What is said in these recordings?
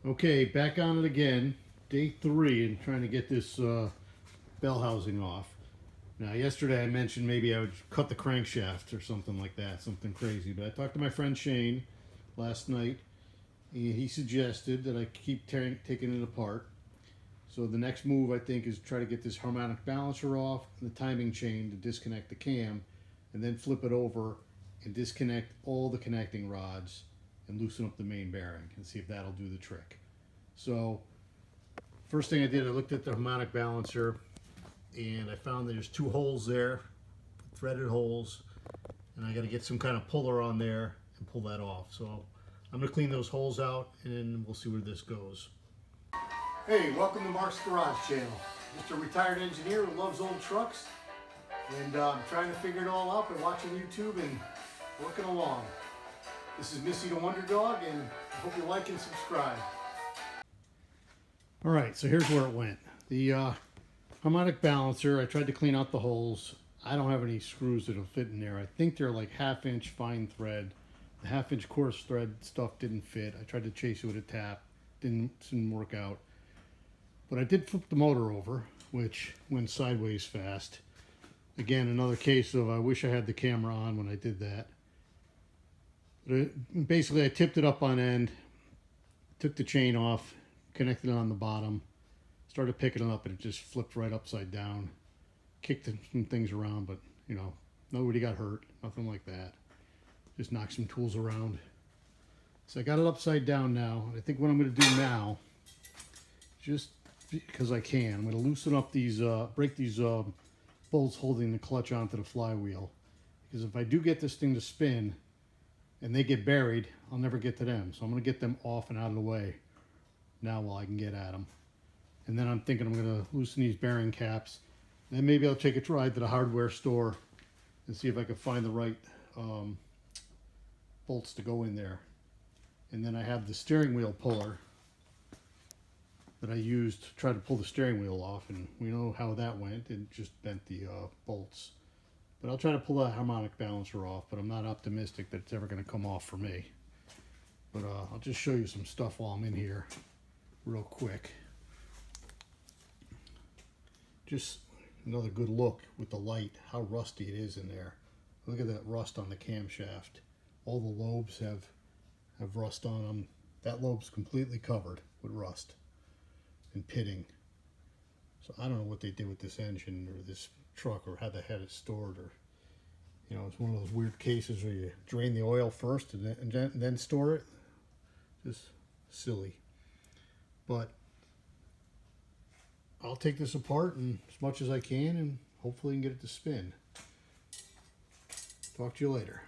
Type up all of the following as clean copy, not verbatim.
Okay, back on it again. Day 3 and trying to get this bell housing off. Now, yesterday I mentioned maybe I would cut the crankshaft or something like that, something crazy. But I talked to my friend Shane last night, and he suggested that I keep taking it apart. So the next move I think is try to get this harmonic balancer off and the timing chain to disconnect the cam, and then flip it over and disconnect all the connecting rods and loosen up the main bearing and see if that'll do the trick. So first thing I did, I looked at the harmonic balancer and I found that there's 2 holes there, threaded holes, and I got to get some kind of puller on there and pull that off. So I'm going to clean those holes out and then we'll see where this goes. Hey, welcome to Mark's Garage Channel. Just a retired engineer who loves old trucks, and I'm trying to figure it all out by watching YouTube and working along. This is Missy the Wonder Dog, and I hope you like and subscribe. Alright, so here's where it went. The harmonic balancer, I tried to clean out the holes. I don't have any screws that'll fit in there. I think they're like 1/2 inch fine thread. The 1/2 inch coarse thread stuff didn't fit. I tried to chase it with a tap. Didn't work out. But I did flip the motor over, which went sideways fast. Again, another case of I wish I had the camera on when I did that. But basically, I tipped it up on end, took the chain off, connected it on the bottom, started picking it up, and it just flipped right upside down. Kicked some things around, but you know, nobody got hurt, nothing like that. Just knocked some tools around. So I got it upside down now. And I think what I'm going to do now, just because I can, I'm going to loosen up these, break these bolts holding the clutch onto the flywheel. Because if I do get this thing to spin and they get buried, I'll never get to them. So I'm going to get them off and out of the way now while I can get at them. And then I'm thinking I'm going to loosen these bearing caps. Then maybe I'll take a ride to the hardware store and see if I can find the right bolts to go in there. And then I have the steering wheel puller that I used to try to pull the steering wheel off, and we know how that went. It just bent the bolts. But I'll try to pull that harmonic balancer off, but I'm not optimistic that it's ever going to come off for me. But I'll just show you some stuff while I'm in here real quick. Just another good look with the light, how rusty it is in there. Look at that rust on the camshaft. All the lobes have rust on them. That lobe's completely covered with rust and pitting. So I don't know what they did with this engine or this truck, or how they had it stored, or you know, it's one of those weird cases where you drain the oil first and then store it. Just silly. But I'll take this apart and as much as I can, and hopefully can get it to spin. Talk to you later.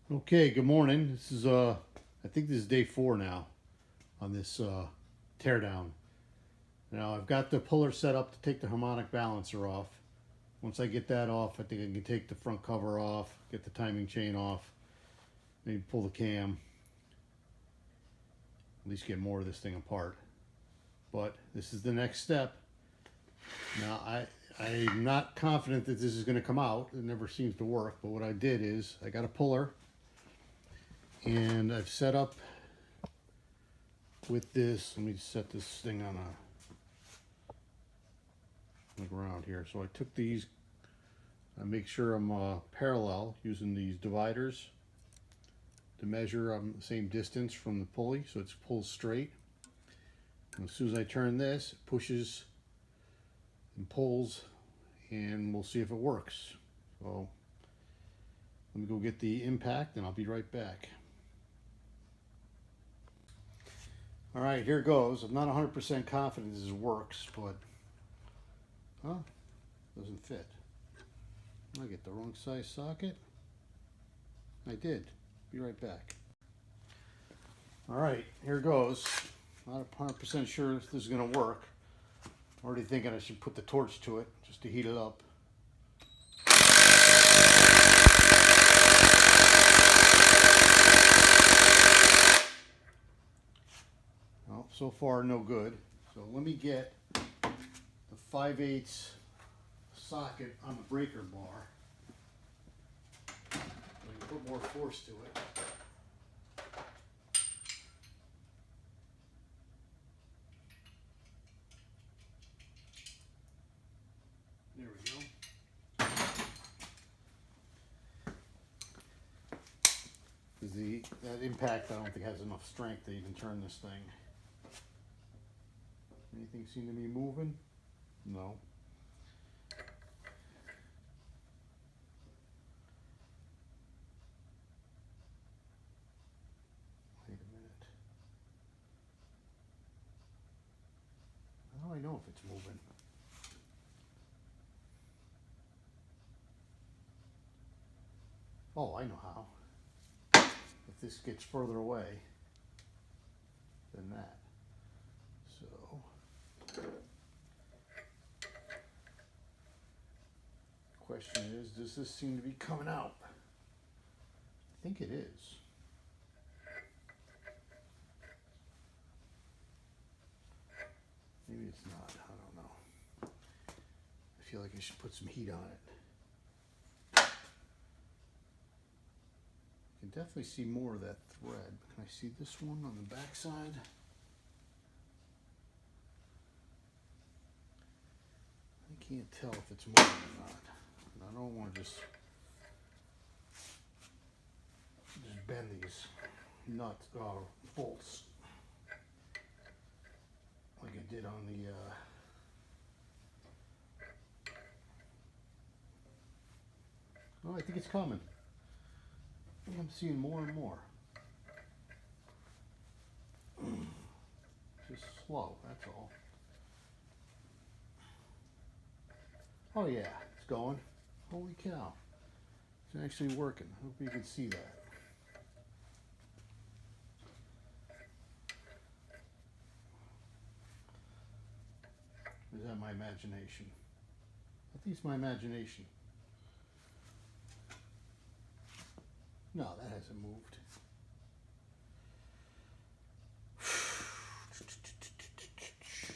Okay, good morning. This is I think this is day 4 now on this teardown. Now I've got the puller set up to take the harmonic balancer off. Once I get that off, I think I can take the front cover off, get the timing chain off, maybe pull the cam, at least get more of this thing apart. But this is the next step. Now I'm not confident that this is going to come out. It never seems to work, but what I did is I got a puller, and I've set up with this. Let me set this thing on the ground here. So I took these, I make sure I'm parallel using these dividers to measure I'm the same distance from the pulley, so it's pulled straight. And as soon as I turn this, it pushes and pulls, and we'll see if it works. So let me go get the impact and I'll be right back. All right, here goes. I'm not 100% confident this works, but doesn't fit. I get the wrong size socket. I did. Be right back. All right, here goes. Not 100% sure if this is going to work. I'm already thinking I should put the torch to it just to heat it up. Well, so far no good. So let me get the 5/8 socket on the breaker bar. So I can put more force to it. There we go. That impact I don't think has enough strength to even turn this thing. Anything seem to be moving? No. Wait a minute. How do I know if it's moving? Oh, I know how. If this gets further away than that. So, question is, does this seem to be coming out? I think it is. Maybe it's not, I don't know. I feel like I should put some heat on it. I can definitely see more of that thread. Can I see this one on the back side? I can't tell if it's moving or not. And I don't want to just bend these nuts, bolts like I did on the oh, I think it's coming. I'm seeing more and more. Just slow, that's all. Oh yeah, it's going. Holy cow. It's actually working. Hope you can see that. Is that my imagination? I think it's my imagination. No, that hasn't moved.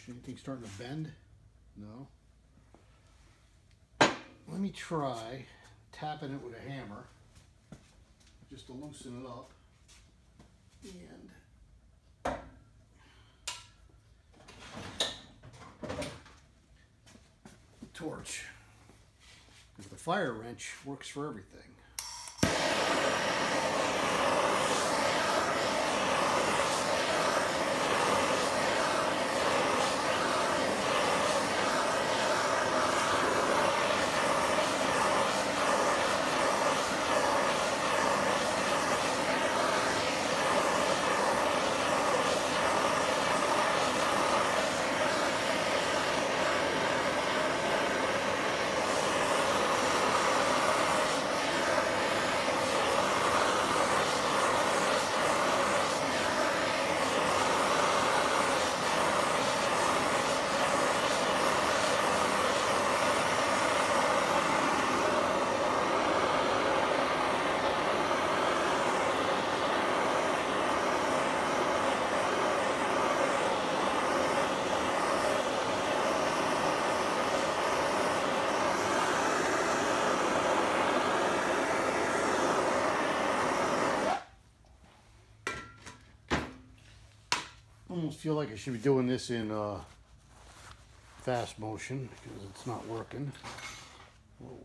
Anything starting to bend? No. Let me try tapping it with a hammer just to loosen it up. And torch, because the fire wrench works for everything. I almost feel like I should be doing this in fast motion because it's not working. Whoa.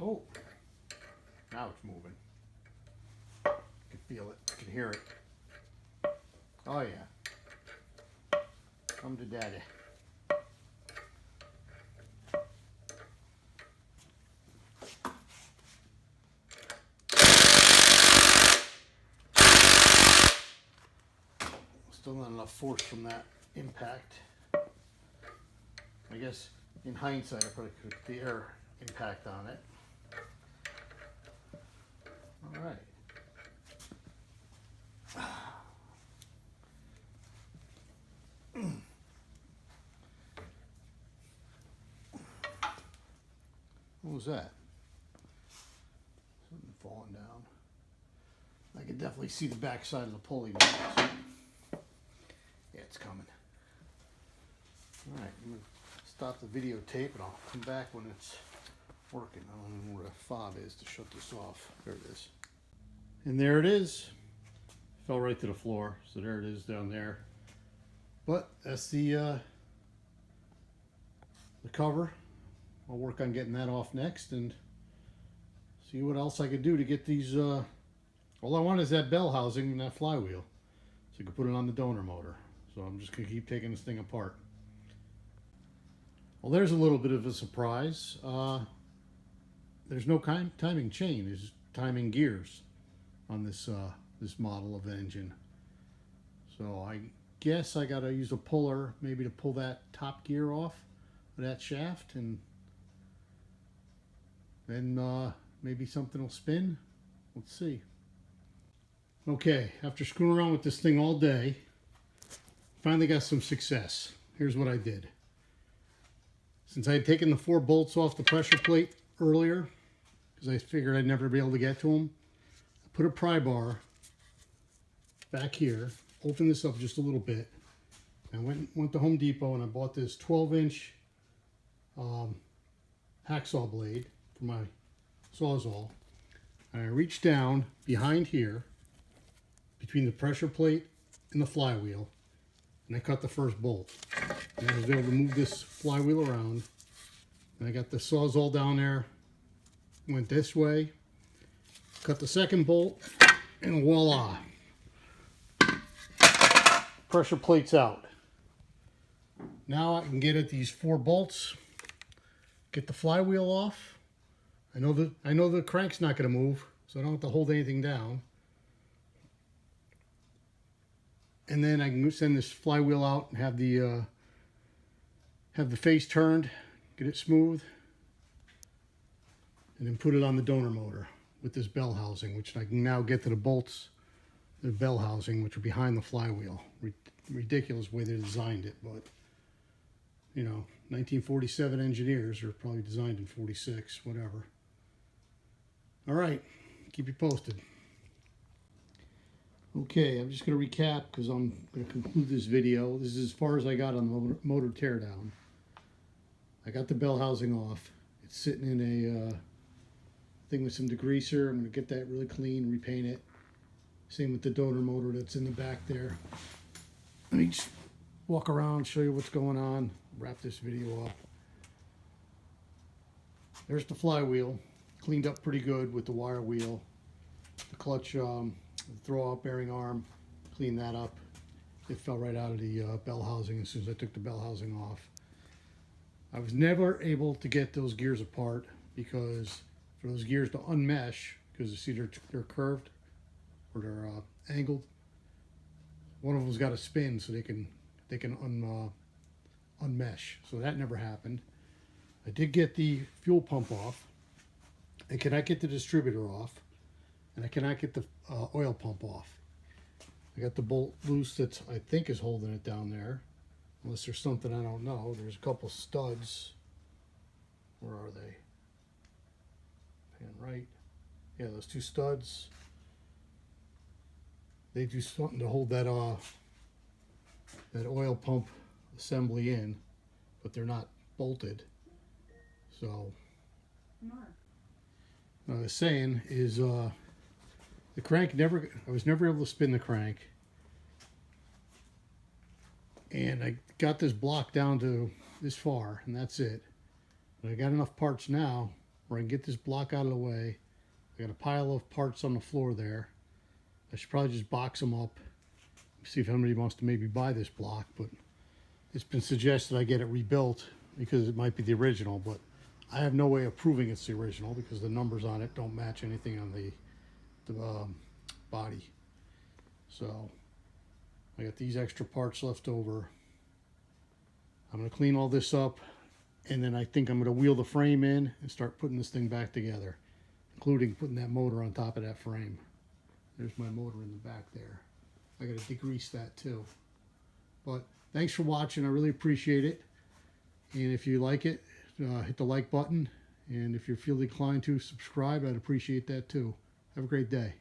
Oh, now it's moving. I can feel it. I can hear it. Oh yeah. Come to daddy. Still not enough force from that impact. I guess in hindsight I probably could put the air impact on it. All right. What was that? Something falling down. I can definitely see the back side of the pulley now. Yeah, it's coming. All right, I'm gonna stop the videotape and I'll come back when it's working. I don't know where the fob is to shut this off. There it is. And there it is. Fell right to the floor. So there it is down there. But that's the cover. I'll work on getting that off next and see what else I could do to get these. All I want is that bell housing and that flywheel, so I can put it on the donor motor. So I'm just gonna keep taking this thing apart. Well, there's a little bit of a surprise. There's no timing chain. There's timing gears on this this model of engine. So I guess I gotta use a puller maybe to pull that top gear off of that shaft, and then maybe something will spin. Let's see. Okay, after screwing around with this thing all day, finally got some success. Here's what I did. Since I had taken the 4 bolts off the pressure plate earlier, because I figured I'd never be able to get to them, I put a pry bar back here, opened this up just a little bit, and I went to Home Depot and I bought this 12-inch hacksaw blade for my Sawzall. And I reached down behind here, between the pressure plate and the flywheel, and I cut the first bolt. And I was able to move this flywheel around, and I got the Sawzall down there, went this way, cut the second bolt, and voila! Pressure plate's out. Now I can get at these 4 bolts, get the flywheel off. I know the crank's not going to move, so I don't have to hold anything down. And then I can send this flywheel out and have the face turned, get it smooth, and then put it on the donor motor with this bell housing, which I can now get to the bolts, the bell housing, which are behind the flywheel. Ridiculous way they designed it, but you know, 1947 engineers are probably designed in 46, whatever. All right, keep you posted. Okay, I'm just going to recap because I'm going to conclude this video. This is as far as I got on the motor teardown. I got the bell housing off. It's sitting in a thing with some degreaser. I'm going to get that really clean, repaint it. Same with the donor motor that's in the back there. Let me just walk around, show you what's going on, wrap this video up. There's the flywheel, cleaned up pretty good with the wire wheel. The clutch, throw out bearing arm, clean that up. It fell right out of the bell housing as soon as I took the bell housing off. I was never able to get those gears apart because for those gears to unmesh, because you see they're curved or they're angled, one of them's got to spin so they can unmesh. So that never happened. I did get the fuel pump off. I cannot get the distributor off. And I cannot get the oil pump off. I got the bolt loose that I think is holding it down there. Unless there's something I don't know. There's a couple studs. Where are they? Pan right. Yeah, those 2 studs. They do something to hold that that oil pump assembly in, but they're not bolted. So what I was saying is the crank I was never able to spin the crank. And I got this block down to this far, and that's it. But I got enough parts now where I can get this block out of the way. I got a pile of parts on the floor there. I should probably just box them up, see if anybody wants to maybe buy this block, but it's been suggested I get it rebuilt because it might be the original, but I have no way of proving it's the original because the numbers on it don't match anything on the body. So I got these extra parts left over. I'm going to clean all this up, and then I think I'm going to wheel the frame in and start putting this thing back together, including putting that motor on top of that frame. There's my motor in the back there. I got to degrease that too. But thanks for watching. I really appreciate it. And if you like it, hit the like button. And if you feel inclined to subscribe, I'd appreciate that too. Have a great day.